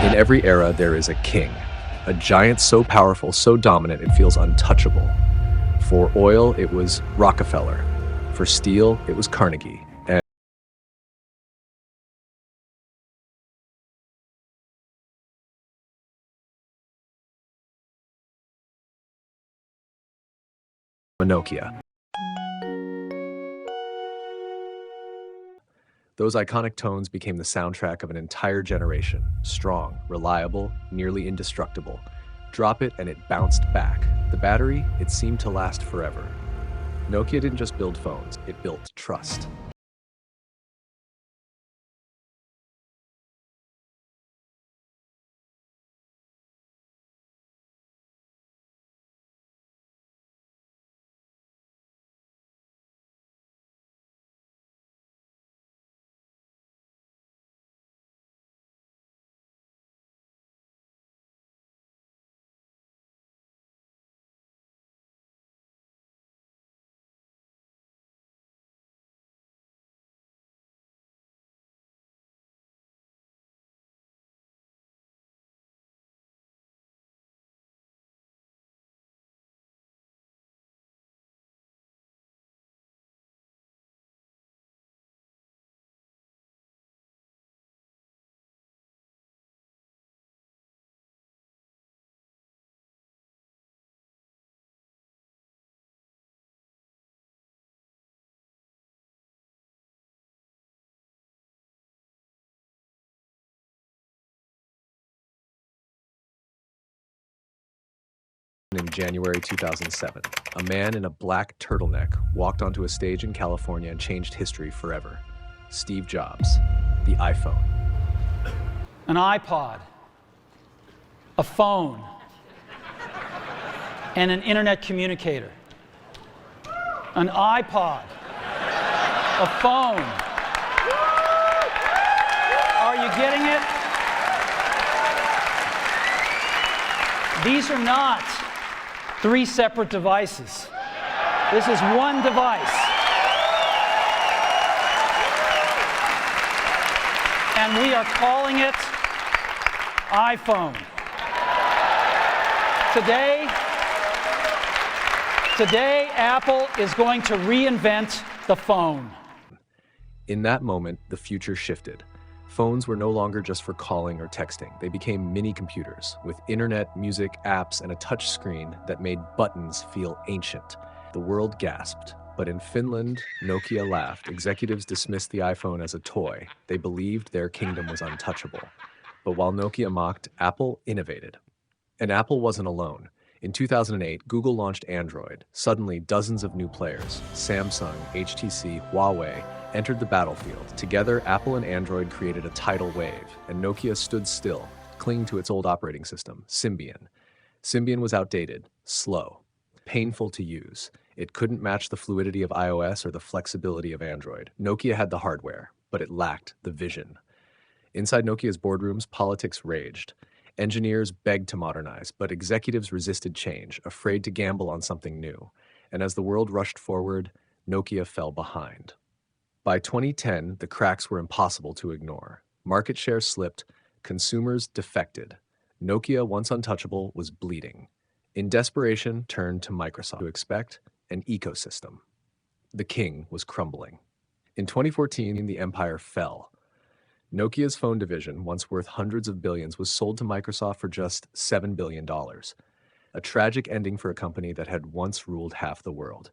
In every era, there is a king, a giant so powerful, so dominant, it feels untouchable. For oil, it was Rockefeller. For steel, it was Carnegie. And Nokia. Those iconic tones became the soundtrack of an entire generation. Strong, reliable, nearly indestructible. Drop it and it bounced back. The battery, it seemed to last forever. Nokia didn't just build phones, it built trust. In January 2007, a man in a black turtleneck walked onto a stage in California and changed history forever. Steve Jobs, the iPhone. An iPod, a phone, and an internet communicator. An iPod, a phone. Are you getting it? These are not three separate devices. This is one device. And we are calling it iPhone. Today, Apple is going to reinvent the phone. In that moment, the future shifted. Phones were no longer just for calling or texting. They became mini computers with internet, music, apps, and a touch screen that made buttons feel ancient. The world gasped. But in Finland, Nokia laughed. Executives dismissed the iPhone as a toy. They believed their kingdom was untouchable. But while Nokia mocked, Apple innovated. And Apple wasn't alone. In 2008, Google launched Android. Suddenly, dozens of new players, Samsung, HTC, Huawei, entered the battlefield. Together, Apple and Android created a tidal wave, and Nokia stood still, clinging to its old operating system, Symbian. Symbian was outdated, slow, painful to use. It couldn't match the fluidity of iOS or the flexibility of Android. Nokia had the hardware, but it lacked the vision. Inside Nokia's boardrooms, politics raged. Engineers begged to modernize, but executives resisted change, afraid to gamble on something new. And as the world rushed forward, Nokia fell behind. By 2010, the cracks were impossible to ignore. Market share slipped, consumers defected. Nokia, once untouchable, was bleeding. In desperation, turned to Microsoft to expect an ecosystem. The king was crumbling. In 2014, the empire fell. Nokia's phone division, once worth hundreds of billions, was sold to Microsoft for just $7 billion. A tragic ending for a company that had once ruled half the world.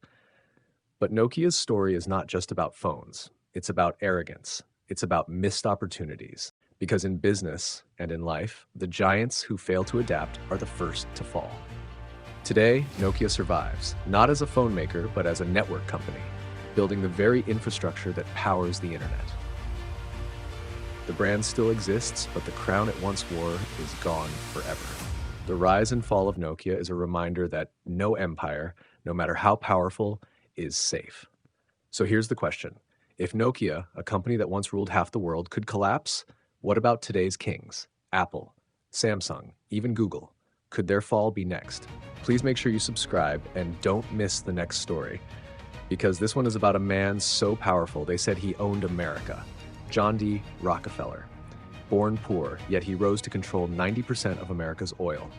But Nokia's story is not just about phones. It's about arrogance. It's about missed opportunities. Because in business and in life, the giants who fail to adapt are the first to fall. Today, Nokia survives, not as a phone maker, but as a network company, building the very infrastructure that powers the internet. The brand still exists, but the crown it once wore is gone forever. The rise and fall of Nokia is a reminder that no empire, no matter how powerful, is safe. So here's the question. If Nokia, a company that once ruled half the world, could collapse, what about today's kings? Apple, Samsung, even Google. Could their fall be next? Please make sure you subscribe and don't miss the next story, because this one is about a man so powerful they said he owned America. John D. Rockefeller. Born poor, yet he rose to control 90% of America's oil.